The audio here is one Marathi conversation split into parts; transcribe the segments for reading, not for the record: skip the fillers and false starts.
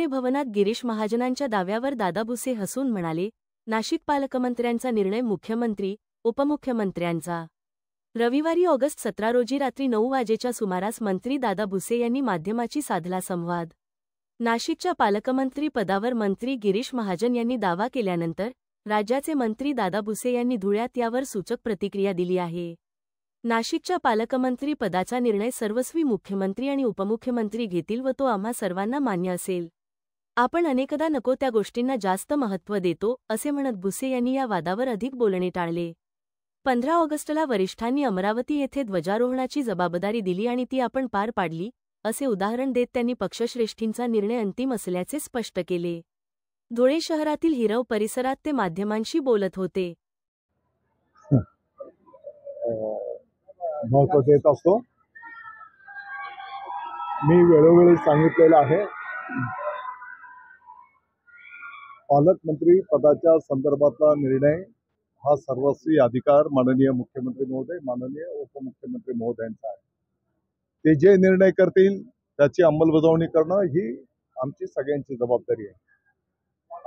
ठाकरे भवनात गिरीश महाजनांच्या दाव्यावर दादा भुसे हसून म्हणाले, नाशिक पालकमंत्र्यांचा निर्णय मुख्यमंत्री, उपमुख्यमंत्र्यांचा। रविवारी ऑगस्ट 17 रोजी रात्री 9 वाजेच्या सुमारास मंत्री दादा भुसे यांनी माध्यमाची साधला संवाद। नाशिकच्या पालकमंत्री पदावर मंत्री गिरीश महाजन यांनी दावा केल्यानंतर राज्याचे मंत्री दादा भुसे यांनी धुळ्यात यावर सूचक प्रतिक्रिया दिली आहे। नाशिकच्या पालकमंत्री पदाचा निर्णय सर्वस्वी मुख्यमंत्री आणि उपमुख्यमंत्री घेतील व तो आम्हा सर्वांना मान्य असेल। आपण अनेकदा नको त्या गोष्टींना जास्त महत्त्व देतो, असे म्हणत भुसे यांनी या वादावर अधिक बोलणे टाळले। 15 ऑगस्टला वरिष्ठांनी अमरावती येथे ध्वजारोहणाची जबाबदारी दिली आणि ती आपण पार पाडली, असे उदाहरण देत त्यांनी पक्षश्रेष्ठींचा निर्णय अंतिम असल्याचे स्पष्ट केले। धुळे शहरातील हिरव परिसरात ते माध्यमांशी बोलत होते। महत्त्व देत असतो। मी वेळोवेळी सांगितलेलं आहे, पालकमंत्री पदाच्या संदर्भातला निर्णय हा सर्वस्वी अधिकार माननीय मुख्यमंत्री महोदय, माननीय उपमुख्यमंत्री महोदयांचा आहे। ते जे निर्णय करतील त्याची अंमलबजावणी करणं ही आमची सगळ्यांची जबाबदारी आहे।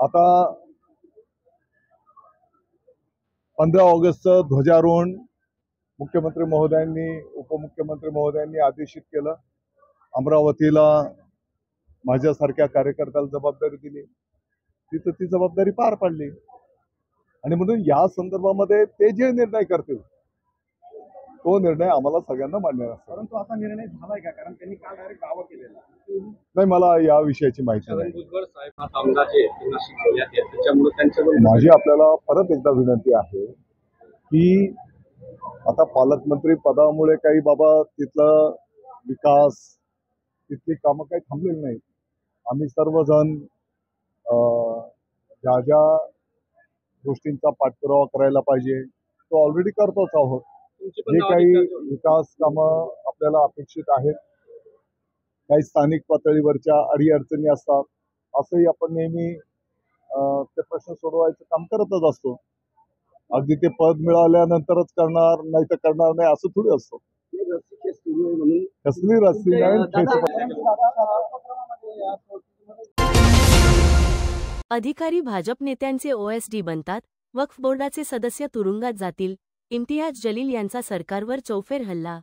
आता 15 ऑगस्टचं ध्वजारोहण मुख्यमंत्री महोदयांनी, उपमुख्यमंत्री महोदयांनी आदेशित केलं। अमरावतीला माझ्यासारख्या कार्यकर्त्याला जबाबदारी दिली, तिथं ती जबाबदारी पार पाडली आणि म्हणून या संदर्भामध्ये ते जे निर्णय करतील तो निर्णय आम्हाला सगळ्यांना मान्य असेल। परंतु असा निर्णय झालाय का? कारण त्यांनी काल डायरेक्ट दावा केलेला नाही, मला या विषयाची माहिती नाही। माझी आपल्याला परत एकदा विनंती आहे की आता पालकमंत्री पदामुळे काही बाबा तिथलं विकास, तिथली कामं काही थांबलेली नाहीत। आम्ही सर्वजण ज्या ज्या गोष्टींचा पाठपुरावा करायला पाहिजे तो ऑलरेडी करतोच आहोत। जे काही विकास कामं आपल्याला अपेक्षित आहेत, काही स्थानिक पातळीवरच्या अडीअडचणी असतात, असंही आपण नेहमी ते प्रश्न सोडवायचं काम करतच असतो। अगदी ते पद मिळाल्यानंतरच करणार, नाही तर करणार नाही असं थोडी असतं। कसली रस्ती नाही। अधिकारी भाजप नेत्यांचे ओएसडी बनतात, वक्फ बोर्डाचे सदस्य तुरुंगात जातील, इम्तियाज जलील यांचा सरकारवर चौफेर हल्ला।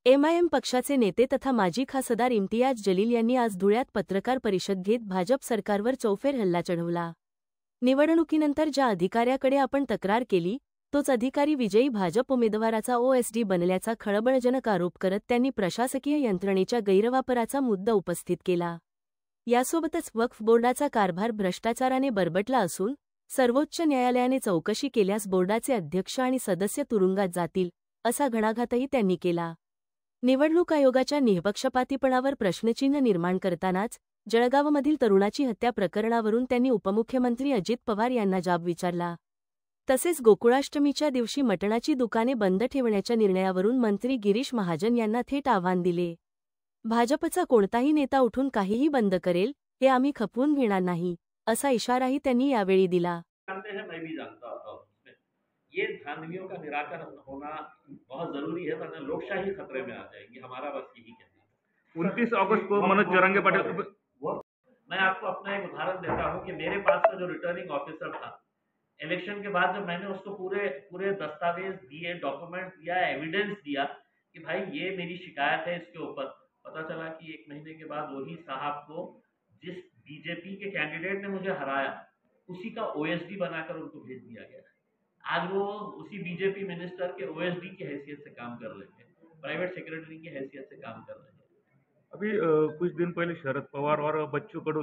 एमआयएम पक्षाचे नेते तथा माजी खासदार इम्तियाज जलील यांनी आज धुळ्यात पत्रकार परिषद घेत भाजप सरकारवर चौफेर हल्ला चढवला। निवडणुकीनंतर ज्या अधिकाऱ्याकडे आपण तक्रार केली तोच अधिकारी विजयी भाजप उमेदवाराचा ओएसडी बनल्याचा खळबळजनक आरोप करत त्यांनी प्रशासकीय यंत्रणेच्या गैरवापराचा मुद्दा उपस्थित केला। यासोबतच वक्फ बोर्डाचा कारभार भ्रष्टाचाराने बरबटला असून सर्वोच्च न्यायालयाने चौकशी केल्यास बोर्डाचे अध्यक्ष आणि सदस्य तुरुंगात जातील, असा घणाघातही त्यांनी केला। निवडणूक आयोगाच्या निःपक्षपातीपणावर प्रश्नचिन्ह निर्माण करतानाच जळगावमधील तरुणाची हत्या प्रकरणावरून त्यांनी उपमुख्यमंत्री अजित पवार यांना जाब विचारला। तसेच गोकुळाष्टमीच्या दिवशी मटणाची दुकाने बंद ठेवण्याच्या निर्णयावरून मंत्री गिरीश महाजन यांना थेट आव्हान दिले। भाजपचा कोणताही नेता उठून काहीही बंद करेल हे आम्ही खपवून घेणार नाही, असा इशाराही त्यांनी यावेळी दिला। ये धांधलियों का निराकरण होना बहुत जरूरी है, वरना लोकशाही खतरे में आ जाएगी। हमारा बस यही कहना है। 29 अगस्त को मनोज जरंगे पाटिल, मैं आपको अपना एक उदाहरण देता हूं कि मेरे पास का जो रिटर्निंग ऑफिसर था, इलेक्शन के बाद जब मैंने उसको पूरे दस्तावेज दिए, डॉक्यूमेंट दिया, एविडेंस दिया कि भाई ये मेरी शिकायत है इसके ऊपर, पता चला कि 1 महीने के बाद वही साहब को, जिस बीजेपी के कैंडिडेट ने मुझे हराया, उसी का ओएसडी बनाकर उनको भेज दिया गया। आज वो उसी बीजेपी मिनिस्टर के ओएसडी की हैसियत से काम कर रहे हैं, प्राइवेट सेक्रेटरी की हैसियत से काम कर रहे हैं। अभी कुछ दिन पहले शरद पवार और बच्चू कडू